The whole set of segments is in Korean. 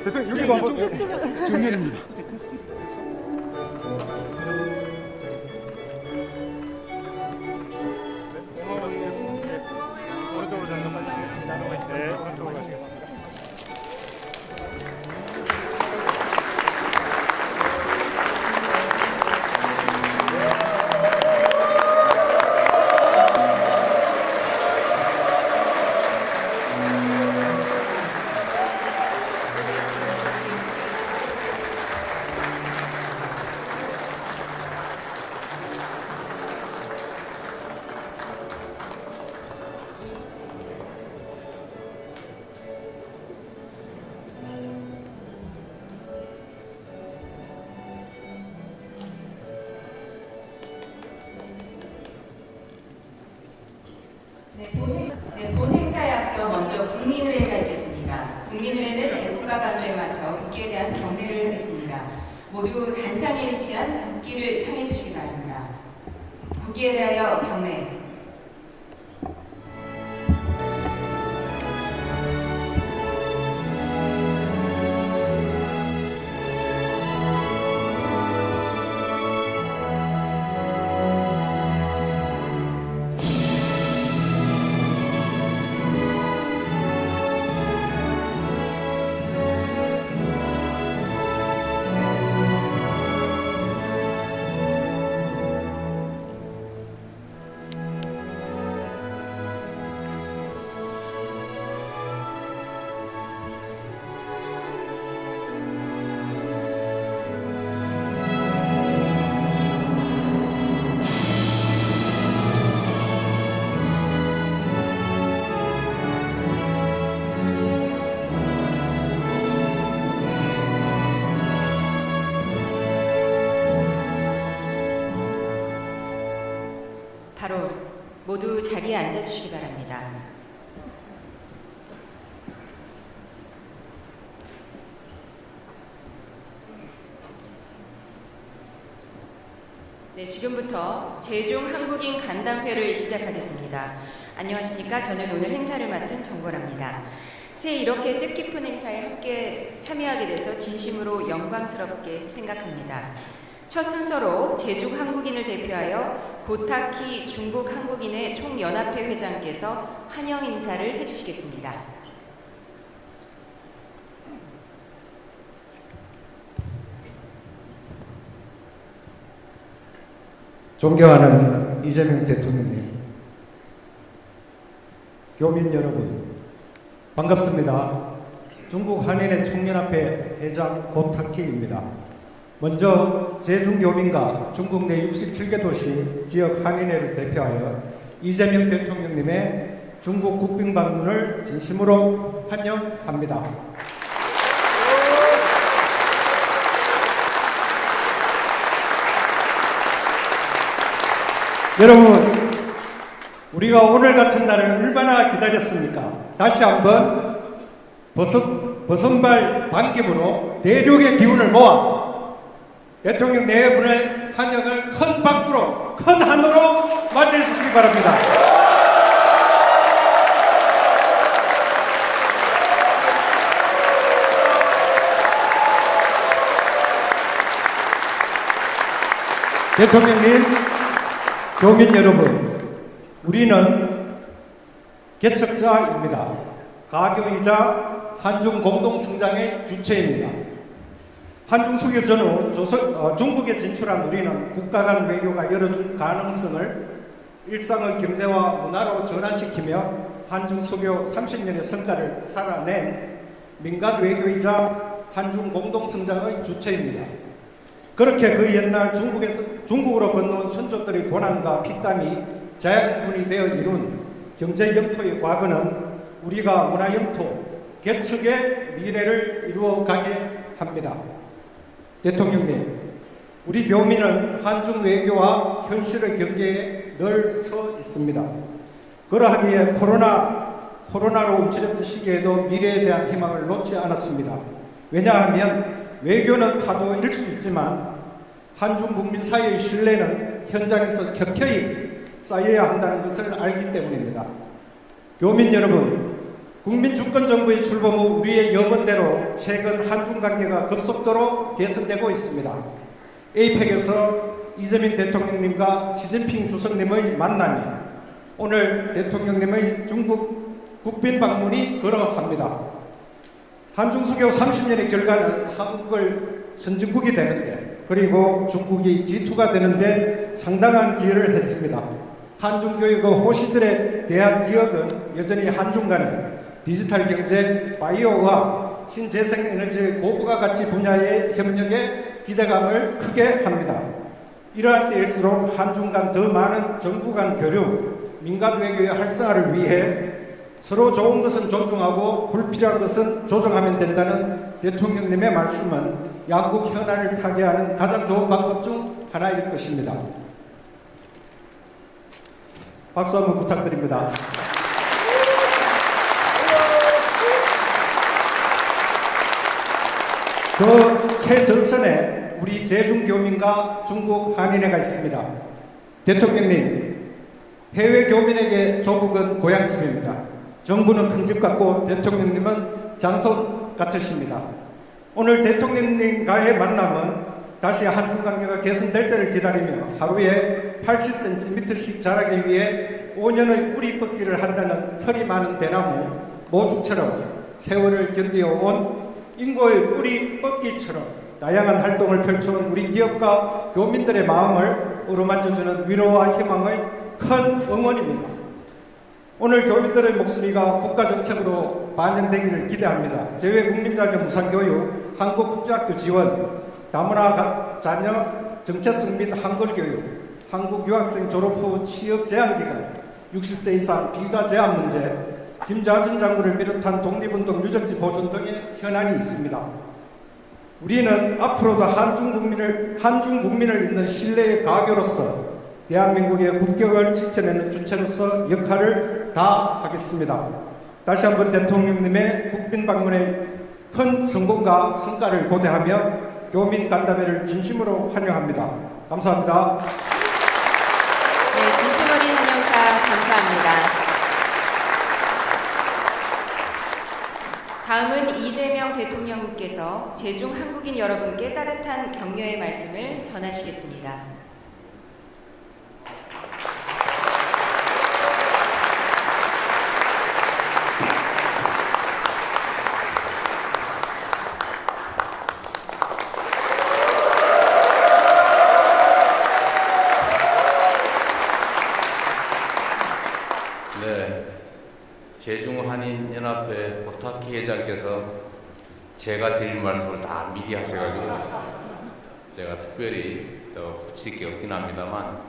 대통령 여기도 한번 정면입니다. 오른쪽으로 전달하시겠습니다. 네, 오른쪽으로 가시겠습니다. 본 행사에 앞서 먼저 국민의례가 있겠습니다. 국민의례는 애국가 반주에 맞춰 국기에 대한 경례를 하겠습니다. 모두 단상에 위치한 국기를 향해 주시기 바랍니다. 국기에 대하여 경례. 바로 모두 자리에 앉아주시기 바랍니다. 네, 지금부터 제중 한국인 간담회를 시작하겠습니다. 안녕하십니까? 저는 오늘 행사를 맡은 정보랍니다. 새해 이렇게 뜻깊은 행사에 함께 참여하게 돼서 진심으로 영광스럽게 생각합니다. 첫 순서로 제중 한국인을 대표하여 고타키 중국 한국인의 총연합회 회장께서 환영 인사를 해주시겠습니다. 존경하는 이재명 대통령님, 교민 여러분, 반갑습니다. 중국 한인의 총연합회 회장 고타키입니다. 먼저 제중교민과 중국 내 67개 도시 지역 한인회를 대표하여 이재명 대통령님의 중국 국빈 방문을 진심으로 환영합니다. 여러분, 우리가 오늘 같은 날을 얼마나 기다렸습니까? 다시 한번 버선발 반깁으로 내륙의 기운을 모아 대통령 네 분의 환영을 큰 박수로, 큰 한으로 맞이해 주시기 바랍니다. 대통령님, 교민 여러분, 우리는 개척자입니다. 가교이자 한중 공동성장의 주체입니다. 한중 수교 전후 중국에 진출한 우리는 국가 간 외교가 열어준 가능성을 일상의 경제와 문화로 전환시키며 한중 수교 30년의 성과를 살아낸 민간 외교이자 한중 공동성장의 주체입니다. 그렇게 그 옛날 중국으로 건너온 선조들의 고난과 피땀이 자양분이 되어 이룬 경제 영토의 과거는 우리가 문화 영토, 개척의 미래를 이루어가게 합니다. 대통령님, 우리 교민은 한중 외교와 현실의 경계에 늘 서 있습니다. 그러하기에 코로나로 움츠렸던 시기에도 미래에 대한 희망을 놓지 않았습니다. 왜냐하면 외교는 파도일 수 있지만 한중 국민 사이의 신뢰는 현장에서 켜켜이 쌓여야 한다는 것을 알기 때문입니다. 교민 여러분, 국민 주권 정부의 출범 후 우리의 염원대로 최근 한중 관계가 급속도로 개선되고 있습니다. 에이펙에서 이재명 대통령님과 시진핑 주석님의 만남이 오늘 대통령님의 중국 국빈 방문이 그러합니다. 한중 수교 30년의 결과는 한국을 선진국이 되는데 그리고 중국이 G2가 되는데 상당한 기여를 했습니다. 한중 교육의 호시절에 대한 기억은 여전히 한중 간의 디지털 경제, 바이오의학, 신재생에너지 고부가 가치 분야의 협력에 기대감을 크게 합니다. 이러한 때일수록 한중 간 더 많은 정부 간 교류, 민간 외교의 활성화를 위해 서로 좋은 것은 존중하고 불필요한 것은 조정하면 된다는 대통령님의 말씀은 양국 현안을 타개하는 가장 좋은 방법 중 하나일 것입니다. 박수 한번 부탁드립니다. 그 최전선에 우리 제중교민과 중국 한인회가 있습니다. 대통령님, 해외 교민에게 조국은 고향집입니다. 정부는 큰 집 같고 대통령님은 장손 같으십니다. 오늘 대통령님과의 만남은 다시 한중 관계가 개선될 때를 기다리며 하루에 80cm씩 자라기 위해 5년의 뿌리 뻗기를 한다는 털이 많은 대나무 모죽처럼 세월을 견디어온 인고의 뿌리 뻗기처럼 다양한 활동을 펼쳐온 우리 기업과 교민들의 마음을 어루만져주는 위로와 희망의 큰 응원입니다. 오늘 교민들의 목소리가 국가정책으로 반영되기를 기대합니다. 재외국민자녀 무상교육, 한국국제학교 지원, 다문화 자녀 정체성 및 한글교육, 한국 유학생 졸업 후 취업 제한기간, 60세 이상 비자 제한 문제, 김자준 장군을 비롯한 독립운동 유적지 보존 등의 현안이 있습니다. 우리는 앞으로도 한중 국민을 잇는 신뢰의 가교로서 대한민국의 국격을 지켜내는 주체로서 역할을 다하겠습니다. 다시 한번 대통령님의 국빈 방문의 큰 성공과 성과를 고대하며 교민 간담회를 진심으로 환영합니다. 감사합니다. 네, 진심 어린 환영사 감사합니다. 다음은 이재명 대통령께서 제중 한국인 여러분께 따뜻한 격려의 말씀을 전하시겠습니다. 네, 제중한인연합회 고타키 회장께서 제가 드릴 말씀을 다 미리 하셔가지고 제가 특별히 더 붙일 게 없긴 합니다만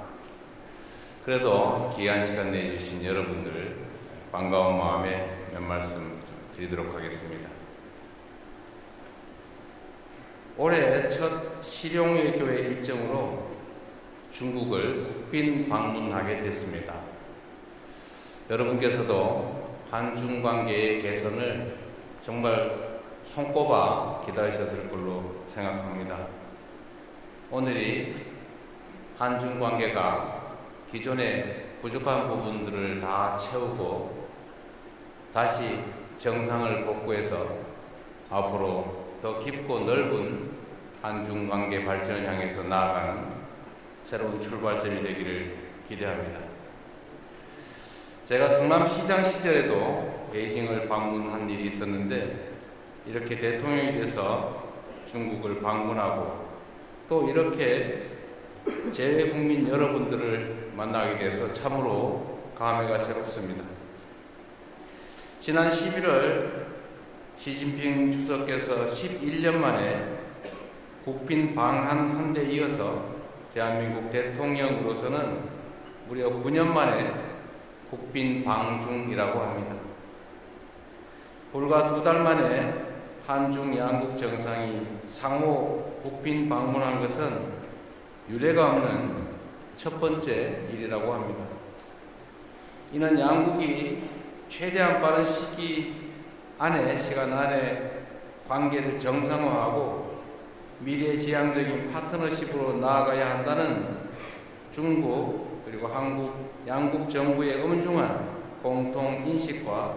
그래도 귀한 시간 내주신 여러분들 반가운 마음에 몇 말씀 좀 드리도록 하겠습니다. 올해 첫 실용외교회 일정으로 중국을 국빈 방문하게 됐습니다. 여러분께서도 한중 관계의 개선을 정말 손꼽아 기다리셨을 걸로 생각합니다. 오늘이 한중 관계가 기존의 부족한 부분들을 다 채우고 다시 정상을 복구해서 앞으로 더 깊고 넓은 한중 관계 발전을 향해서 나아가는 새로운 출발점이 되기를 기대합니다. 제가 성남시장 시절에도 베이징을 방문한 일이 있었는데 이렇게 대통령이 돼서 중국을 방문하고 또 이렇게 재외국민 여러분들을 만나게 돼서 참으로 감회가 새롭습니다. 지난 11월 시진핑 주석께서 11년 만에 국빈 방한 데 이어서 대한민국 대통령으로서는 무려 9년 만에 국빈 방중이라고 합니다. 불과 2달 만에 한중 양국 정상이 상호 국빈 방문한 것은 유례가 없는 첫 번째 일이라고 합니다. 이는 양국이 최대한 빠른 시간 안에 관계를 정상화하고 미래지향적인 파트너십으로 나아가야 한다는 중국 그리고 한국 양국 정부의 엄중한 공통 인식과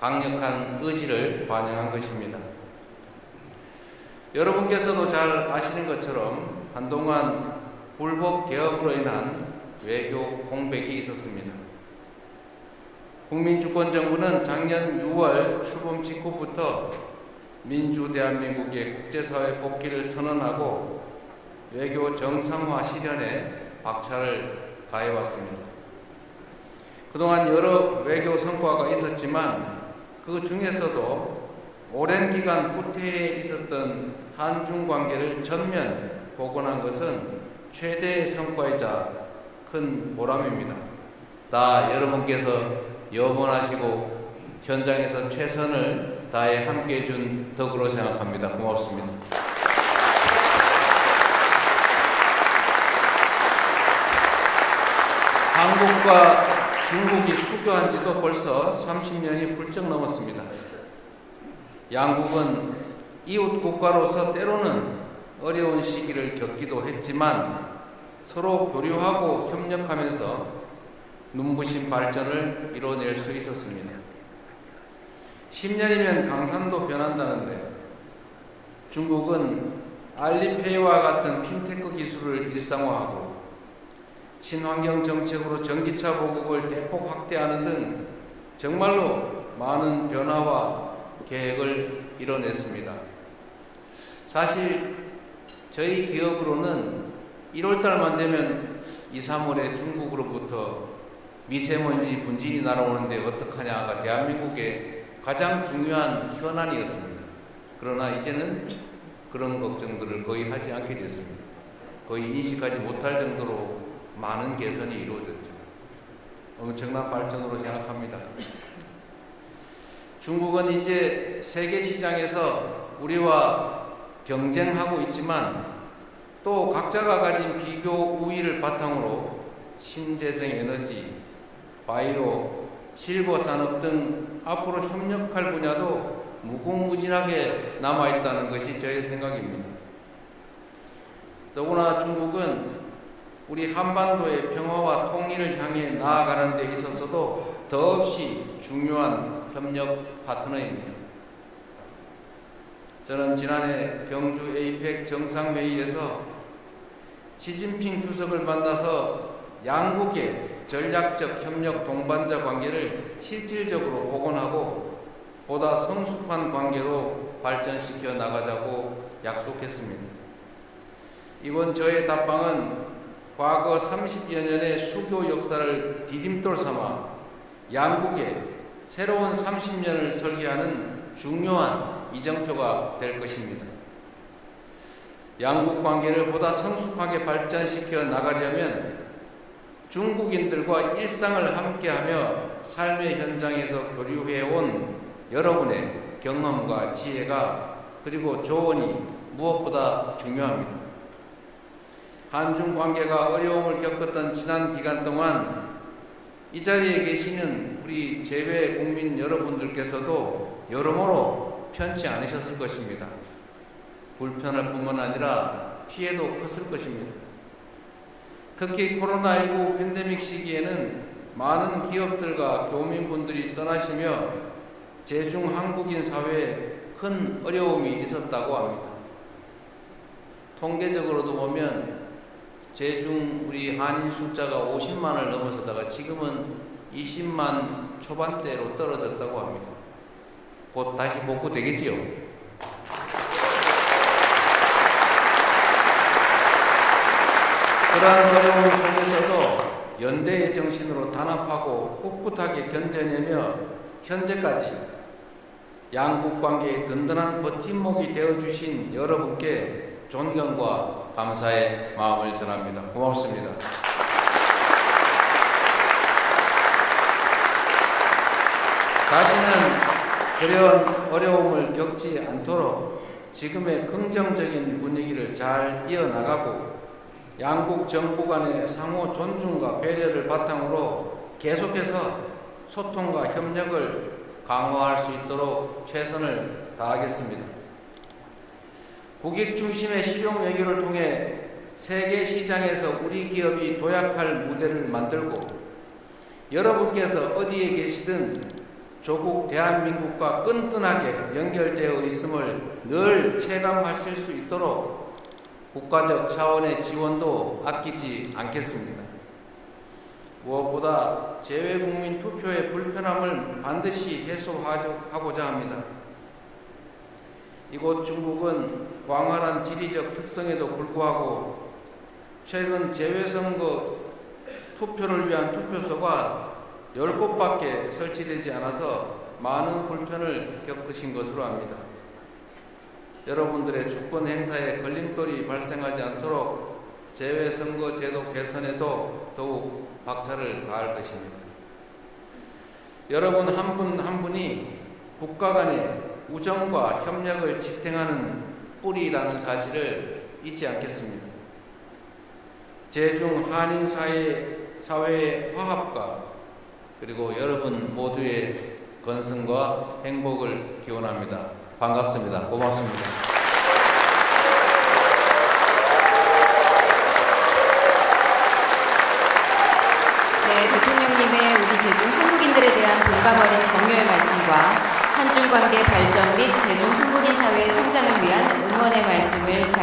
강력한 의지를 반영한 것입니다. 여러분께서도 잘 아시는 것처럼 한동안 불법 개혁으로 인한 외교 공백이 있었습니다. 국민주권정부는 작년 6월 출범 직후부터 민주 대한민국의 국제사회 복귀를 선언하고 외교 정상화 실현에 박차를 가해왔습니다. 그동안 여러 외교 성과가 있었지만 그 중에서도 오랜 기간 후퇴해 있었던 한중 관계를 전면 복원한 것은 최대의 성과이자 큰 보람입니다. 다 여러분께서 염원하시고 현장에서 최선을 다해 함께해 준 덕으로 생각합니다. 고맙습니다. 한국과 중국이 수교한 지도 벌써 30년이 훌쩍 넘었습니다. 양국은 이웃 국가로서 때로는 어려운 시기를 겪기도 했지만 서로 교류하고 협력하면서 눈부신 발전을 이뤄낼 수 있었습니다. 10년이면 강산도 변한다는데 중국은 알리페이와 같은 핀테크 기술을 일상화하고 친환경 정책으로 전기차 보급을 대폭 확대하는 등 정말로 많은 변화와 계획을 이뤄냈습니다. 사실 저희 기업으로는 1월달만 되면 2, 3월에 중국으로부터 미세먼지 분진이 날아오는데 어떡하냐가 대한민국의 가장 중요한 현안이었습니다. 그러나 이제는 그런 걱정들을 거의 하지 않게 됐습니다. 거의 인식하지 못할 정도로 많은 개선이 이루어졌죠. 엄청난 발전으로 생각합니다. 중국은 이제 세계 시장에서 우리와 경쟁하고 있지만 또 각자가 가진 비교 우위를 바탕으로 신재생 에너지, 바이오, 실버 산업 등 앞으로 협력할 분야도 무궁무진하게 남아있다는 것이 저의 생각입니다. 더구나 중국은 우리 한반도의 평화와 통일을 향해 나아가는 데 있어서도 더없이 중요한 협력 파트너입니다. 저는 지난해 경주 에이펙 정상회의에서 시진핑 주석을 만나서 양국의 전략적 협력 동반자 관계를 실질적으로 복원하고 보다 성숙한 관계로 발전시켜 나가자고 약속했습니다. 이번 저의 답방은 과거 30여 년의 수교 역사를 디딤돌 삼아 양국의 새로운 30년을 설계하는 중요한 이정표가 될 것입니다. 양국 관계를 보다 성숙하게 발전시켜 나가려면 중국인들과 일상을 함께하며 삶의 현장에서 교류해온 여러분의 경험과 지혜가 그리고 조언이 무엇보다 중요합니다. 한중 관계가 어려움을 겪었던 지난 기간 동안 이 자리에 계시는 우리 재외 국민 여러분들께서도 여러모로 편치 않으셨을 것입니다. 불편할 뿐만 아니라 피해도 컸을 것입니다. 특히 코로나19 팬데믹 시기에는 많은 기업들과 교민분들이 떠나시며 제중 한국인 사회에 큰 어려움이 있었다고 합니다. 통계적으로도 보면 제중 우리 한인 숫자가 50만을 넘어서다가 지금은 20만 초반대로 떨어졌다고 합니다. 곧 다시 복구되겠지요. 그러한 어려움 속에서도 연대의 정신으로 단합하고 꿋꿋하게 견뎌내며 현재까지 양국 관계의 든든한 버팀목이 되어주신 여러분께 존경과 감사의 마음을 전합니다. 고맙습니다. 다시는 그런 어려움을 겪지 않도록 지금의 긍정적인 분위기를 잘 이어나가고 양국 정부 간의 상호 존중과 배려를 바탕으로 계속해서 소통과 협력을 강화할 수 있도록 최선을 다하겠습니다. 국익 중심의 실용 외교를 통해 세계 시장에서 우리 기업이 도약할 무대를 만들고 여러분께서 어디에 계시든 조국 대한민국과 끈끈하게 연결되어 있음을 늘 체감하실 수 있도록 국가적 차원의 지원도 아끼지 않겠습니다. 무엇보다 재외국민 투표의 불편함을 반드시 해소하고자 합니다. 이곳 중국은 광활한 지리적 특성에도 불구하고 최근 재외선거 투표를 위한 투표소가 10곳밖에 설치되지 않아서 많은 불편을 겪으신 것으로 압니다. 여러분들의 주권 행사에 걸림돌이 발생하지 않도록 재외선거 제도 개선에도 더욱 박차를 가할 것입니다. 여러분 한 분 한 분이 국가 간의 우정과 협력을 지탱하는 뿌리라는 사실을 잊지 않겠습니다. 제중 한인 사회의 화합과 그리고 여러분 모두의 건승과 행복을 기원합니다. 반갑습니다. 고맙습니다. 네, 대통령님의 우리 제중 한국인들에 대한 공감 어린 격려의 말씀과 한중 관계 발전 및 제중 한국인 사회의 성장을 위한 응원의 말씀을 잘